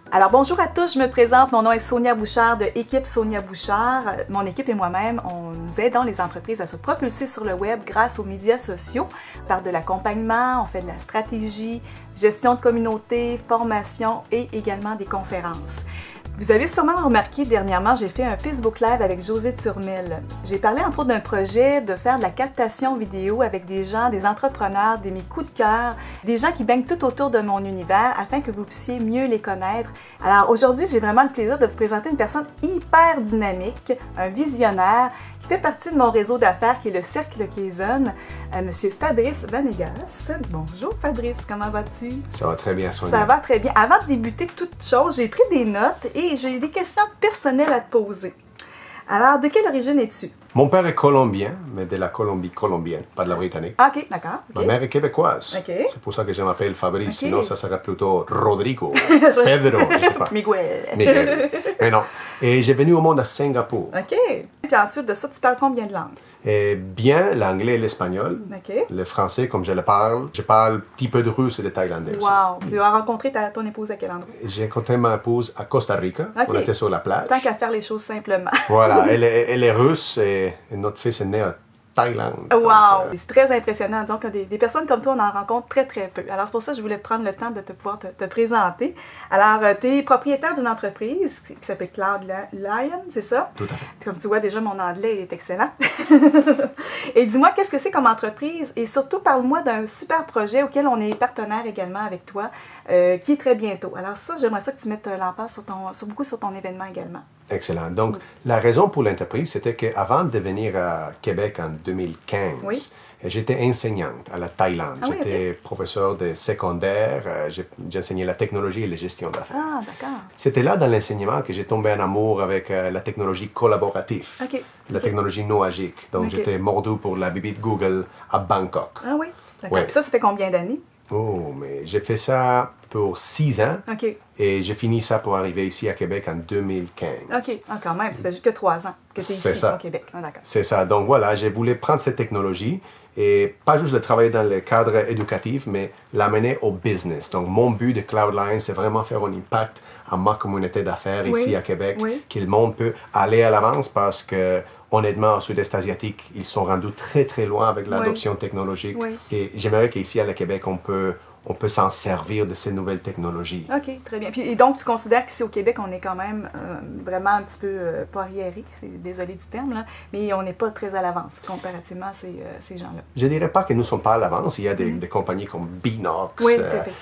Alors bonjour à tous, je me présente, mon nom est Sonia Bouchard de Équipe Sonia Bouchard. Mon équipe et moi-même, nous aidons les entreprises à se propulser sur le web grâce aux médias sociaux. On parle de l'accompagnement, on fait de la stratégie, gestion de communauté, formation et également des conférences. Vous avez sûrement remarqué, dernièrement, j'ai fait un Facebook Live avec José Turmel. J'ai parlé entre autres d'un projet de faire de la captation vidéo avec des gens, des entrepreneurs, mes coups de cœur, des gens qui baignent tout autour de mon univers afin que vous puissiez mieux les connaître. Alors aujourd'hui, j'ai vraiment le plaisir de vous présenter une personne hyper dynamique, un visionnaire qui fait partie de mon réseau d'affaires qui est le Cercle Quezon, Monsieur Fabrice Vanegas. Bonjour Fabrice, comment vas-tu? Ça va très bien, Sonia. Ça va très bien. Avant de débuter toute chose, j'ai pris des notes et j'ai des questions personnelles à te poser. Alors, de quelle origine es-tu? Mon père est colombien, mais de la Colombie colombienne, pas de la britannique. Ah, ok, d'accord. Ma mère est québécoise. Okay. C'est pour ça que je m'appelle Fabrice. Okay. Sinon, ça serait plutôt Rodrigo, Pedro, je sais pas. Miguel. Mais non. Et j'ai venu au monde à Singapour. OK. Puis ensuite de ça, tu parles combien de langues? Et bien l'anglais et l'espagnol. Okay. Le français, comme je le parle. Je parle un petit peu de russe et de thaïlandais aussi. Wow. Tu as rencontré ton épouse à quel endroit? J'ai rencontré ma épouse à Costa Rica. Okay. On était sur la plage. Tant qu'à faire les choses simplement. Voilà. Elle est russe et notre fils est né à Thaïlande. Wow! C'est très impressionnant. Donc, des personnes comme toi, on en rencontre très, très peu. Alors, c'est pour ça que je voulais prendre le temps de pouvoir te présenter. Alors, tu es propriétaire d'une entreprise qui s'appelle Cloud Lion, c'est ça? Tout à fait. Comme tu vois, déjà, mon anglais est excellent. Et dis-moi, qu'est-ce que c'est comme entreprise? Et surtout, parle-moi d'un super projet auquel on est partenaire également avec toi, qui est très bientôt. Alors ça, j'aimerais ça que tu mettes l'emphase beaucoup sur ton événement également. Excellent. Donc, la raison pour l'entreprise, c'était qu'avant de venir à Québec en 2015, j'étais enseignante à la Thaïlande. J'étais professeur de secondaire. J'enseignais la technologie et la gestion d'affaires. Ah, d'accord. C'était là, dans l'enseignement, que j'ai tombé en amour avec la technologie collaborative, la technologie noagique. Donc, j'étais mordu pour la bibite Google à Bangkok. Ah oui? D'accord. Puis ça fait combien d'années? Oh, mais j'ai fait ça pour 6 ans. OK. Et j'ai fini ça pour arriver ici à Québec en 2015. OK. Ah, quand même, ça fait juste que 3 ans que tu es ici au Québec. Ah, d'accord. C'est ça. Donc voilà, j'ai voulu prendre cette technologie et pas juste le travailler dans le cadre éducatif, mais l'amener au business. Donc mon but de Cloudline, c'est vraiment faire un impact à ma communauté d'affaires ici à Québec, que le monde peut aller à l'avance parce que honnêtement, au sud-est asiatique, ils sont rendus très, très loin avec l'adoption technologique. Et j'aimerais qu'ici, à Québec, on peut s'en servir de ces nouvelles technologies. OK, très bien. Puis, et donc, tu considères qu'ici au Québec, on est quand même vraiment un petit peu, pas arriéré, désolé du terme, là, mais on n'est pas très à l'avance comparativement à ces gens-là. Je ne dirais pas que nous ne sommes pas à l'avance. Il y a des compagnies comme Binox,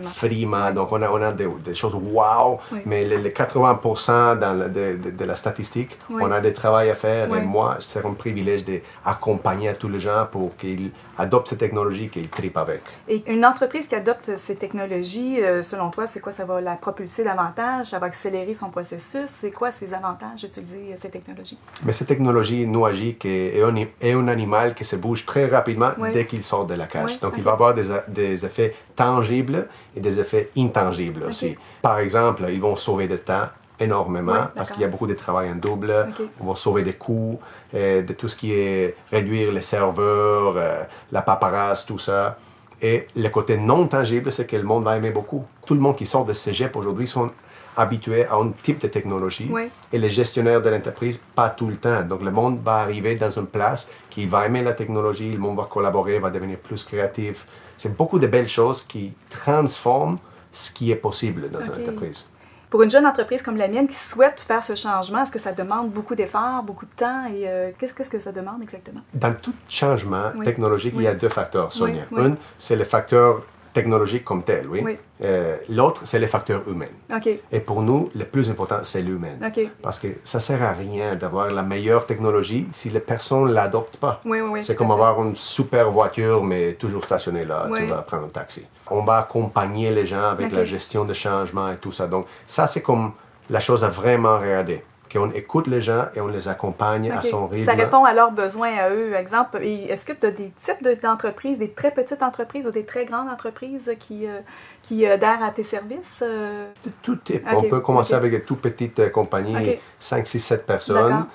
Frima, donc on a des choses wow, mais les 80% de la statistique, on a des travail à faire. Et moi, c'est un privilège d'accompagner tous les gens pour qu'ils adoptent ces technologies, qu'ils tripent avec. Et une entreprise qui adopte ces technologies, selon toi, c'est quoi? Ça va la propulser davantage? Ça va accélérer son processus? C'est quoi ces avantages d'utiliser ces technologies? Mais cette technologie noagique est un animal qui se bouge très rapidement dès qu'il sort de la cage. Donc, il va avoir des effets tangibles et des effets intangibles aussi. Par exemple, ils vont sauver du temps énormément parce qu'il y a beaucoup de travail en double. On va sauver des coûts, de tout ce qui est réduire les serveurs, la paperasse, tout ça. Et le côté non tangible, c'est que le monde va aimer beaucoup. Tout le monde qui sort de cégep aujourd'hui sont habitués à un type de technologie. Et les gestionnaires de l'entreprise, pas tout le temps. Donc, le monde va arriver dans une place qui va aimer la technologie, le monde va collaborer, va devenir plus créatif. C'est beaucoup de belles choses qui transforment ce qui est possible dans une entreprise. Pour une jeune entreprise comme la mienne qui souhaite faire ce changement, est-ce que ça demande beaucoup d'efforts, beaucoup de temps? Et qu'est-ce que ça demande exactement? Dans tout changement technologique, il y a 2 facteurs, Sonia. Un, c'est le facteur technologique comme tel, l'autre, c'est les facteurs humains. Et pour nous, le plus important, c'est l'humain. Parce que ça ne sert à rien d'avoir la meilleure technologie si les personnes ne l'adoptent pas. C'est comme avoir une super voiture, mais toujours stationnée là, tu vas prendre un taxi. On va accompagner les gens avec la gestion de changement et tout ça. Donc, ça, c'est comme la chose à vraiment regarder. qu'on écoute les gens et on les accompagne à son rythme. Ça répond à leurs besoins à eux. Exemple, est-ce que tu as des types d'entreprises, des très petites entreprises ou des très grandes entreprises qui adhèrent à tes services? Tout type. On peut commencer avec des tout petites compagnies, 5, 6, 7 personnes.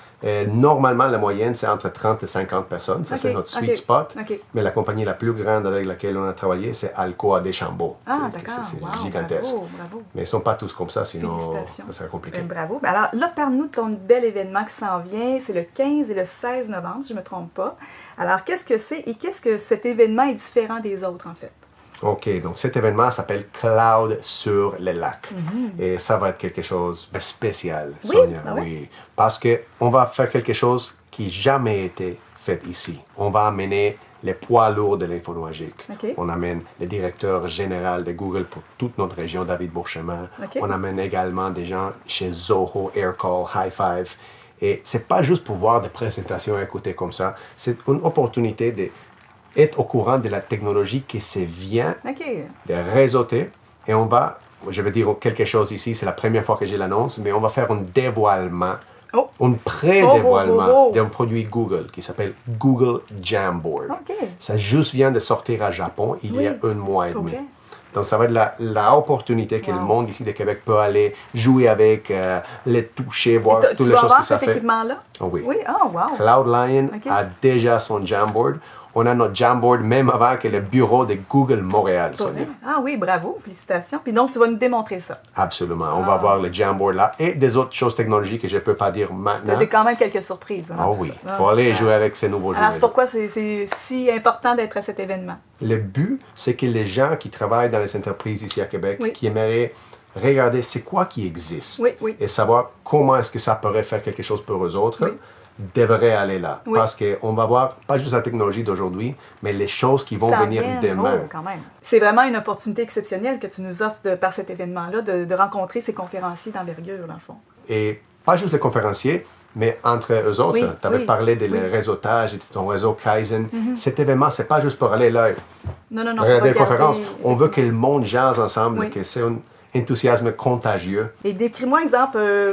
Normalement, la moyenne, c'est entre 30 et 50 personnes. Ça, c'est notre sweet spot. Mais la compagnie la plus grande avec laquelle on a travaillé, c'est Alcoa Deschambault. Ah, d'accord. C'est gigantesque. Bravo. Mais ils ne sont pas tous comme ça, sinon ça serait compliqué. Bravo. Alors là, parle-nous de ton bel événement qui s'en vient. C'est le 15 et le 16 novembre, si je ne me trompe pas. Alors, qu'est-ce que c'est et qu'est-ce que cet événement est différent des autres, en fait? OK, donc cet événement s'appelle Cloud sur les lacs. Et ça va être quelque chose de spécial, Sonia. Oui, parce qu'on va faire quelque chose qui n'a jamais été fait ici. On va amener les poids lourds de l'infonuagique. On amène le directeur général de Google pour toute notre région, David Bourchemin. On amène également des gens chez Zoho, Aircall, High Five. Et c'est pas juste pour voir des présentations et écouter comme ça. C'est une opportunité d'être au courant de la technologie qui se vient, de réseauter. Et on va, je vais dire quelque chose ici, c'est la première fois que je l'annonce, mais on va faire un dévoilement. Un pré-dévoilement d'un produit Google qui s'appelle Google Jamboard. Ça juste vient de sortir à Japon il y a un mois et demi. Donc, ça va être la opportunité que le monde ici de Québec peut aller jouer avec, les toucher, voir toutes les choses que ça fait. Tu vas avoir cet équipement-là? Oui. Wow. Cloud Lion a déjà son Jamboard. On a notre Jamboard même avant que le bureau de Google Montréal, Sonia. Ah oui, bravo, félicitations. Puis donc, tu vas nous démontrer ça. Absolument. On va voir le Jamboard là et des autres choses technologiques que je ne peux pas dire maintenant. Tu as quand même quelques surprises. Oui, il faut aller jouer avec ces nouveaux jeux. Alors, c'est pourquoi c'est si important d'être à cet événement. Le but, c'est que les gens qui travaillent dans les entreprises ici à Québec, qui aimeraient regarder c'est quoi qui existe et savoir comment est-ce que ça pourrait faire quelque chose pour eux autres, devraient aller là. Parce qu'on va voir pas juste la technologie d'aujourd'hui, mais les choses qui vont venir demain. Quand même. C'est vraiment une opportunité exceptionnelle que tu nous offres par cet événement-là, de rencontrer ces conférenciers d'envergure, dans le fond. Et pas juste les conférenciers, mais entre eux autres. Tu avais parlé de réseautage et de ton réseau Kaizen. Cet événement, c'est pas juste pour aller là. Regarder les conférences. On veut que le monde jase ensemble, que c'est un enthousiasme contagieux. Et décris-moi,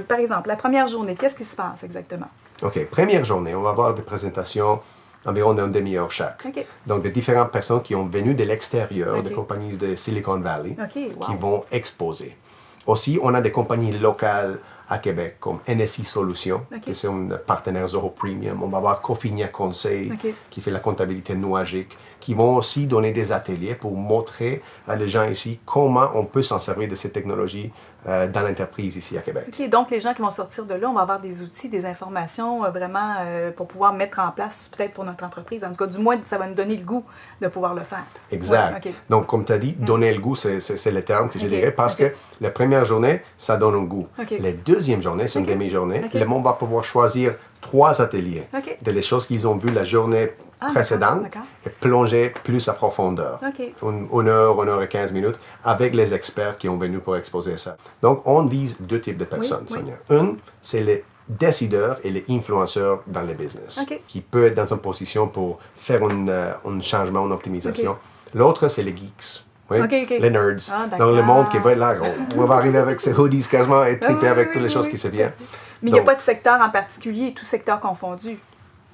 par exemple, la première journée, qu'est-ce qui se passe exactement? OK. Première journée, on va avoir des présentations environ d'une demi-heure chaque. Donc, de différentes personnes qui ont venu de l'extérieur, des compagnies de Silicon Valley, qui vont exposer. Aussi, on a des compagnies locales à Québec, comme NSI Solutions, qui c'est un partenaire Zoho Premium. On va avoir Cofinia Conseil, qui fait la comptabilité nuagique, qui vont aussi donner des ateliers pour montrer à les gens ici comment on peut s'en servir de ces technologies dans l'entreprise ici à Québec. Donc, les gens qui vont sortir de là, on va avoir des outils, des informations vraiment pour pouvoir mettre en place peut-être pour notre entreprise. En tout cas, du moins, ça va nous donner le goût de pouvoir le faire. Exact. Donc, comme tu as dit, donner le goût, c'est le terme que je dirais, parce que la première journée, ça donne un goût. La deuxième journée, c'est une demi-journée. Le monde va pouvoir choisir 3 ateliers de les choses qu'ils ont vues la journée précédente et plonger plus à profondeur. 1 heure, 1 heure et 15 minutes avec les experts qui ont venu pour exposer ça. Donc, on vise 2 types de personnes, Sonia. Une, c'est les décideurs et les influenceurs dans le business, qui peuvent être dans une position pour faire un changement, une optimisation. L'autre, c'est les geeks. Les nerds. Donc, le monde qui va être là, on va arriver avec ses hoodies quasiment et triper avec toutes les choses qui se viennent. Mais il n'y a pas de secteur en particulier, tout secteur confondu.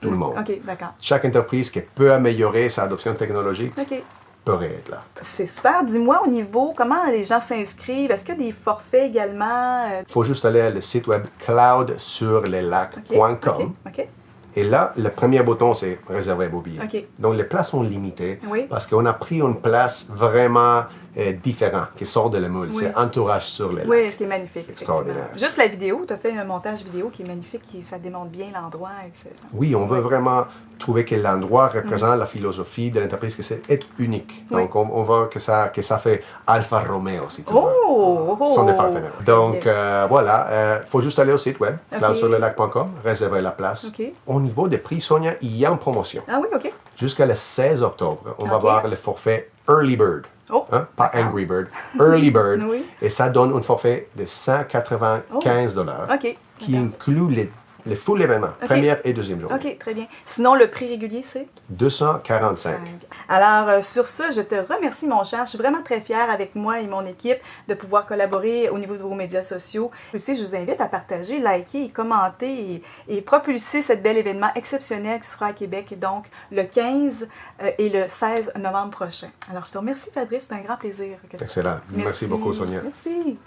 Tout le monde. D'accord. Chaque entreprise qui peut améliorer sa adoption technologique pourrait être là. C'est super. Dis-moi au niveau, comment les gens s'inscrivent? Est-ce qu'il y a des forfaits également? Il faut juste aller à le site web cloudsurleslacs.com. Et là, le premier bouton, c'est réserver vos billets. Donc, les places sont limitées parce qu'on a pris une place vraiment différente qui sort de la moule. C'est Entourage sur les lacs. Oui, c'est magnifique. C'est extraordinaire. Juste la vidéo, tu as fait un montage vidéo qui est magnifique, ça démontre bien l'endroit. Oui, on veut vraiment trouver que l'endroit représente la philosophie de l'entreprise, que c'est être unique. Donc, on veut que ça fait Alfa Romeo, si tu veux. Sont des partenaires. Donc, voilà, il faut juste aller au site web, cloudsurlelac.com, réserver la place. Au niveau des prix, Sonia, il y a une promotion. Ah oui, OK. Jusqu'à le 16 octobre, on va voir le forfait Early Bird. Pas Angry Bird, Early Bird. Et ça donne un forfait de $195 qui inclut le full événement, OK. première et deuxième journée. OK, très bien. Sinon, le prix régulier, c'est? 245. Alors, sur ce, je te remercie, mon cher. Je suis vraiment très fière avec moi et mon équipe de pouvoir collaborer au niveau de vos médias sociaux. Aussi, je vous invite à partager, liker et commenter et propulser cet bel événement exceptionnel qui sera à Québec, donc le 15 et le 16 novembre prochain. Alors, je te remercie, Fabrice. C'est un grand plaisir. Excellent. Merci beaucoup, Sonia. Merci.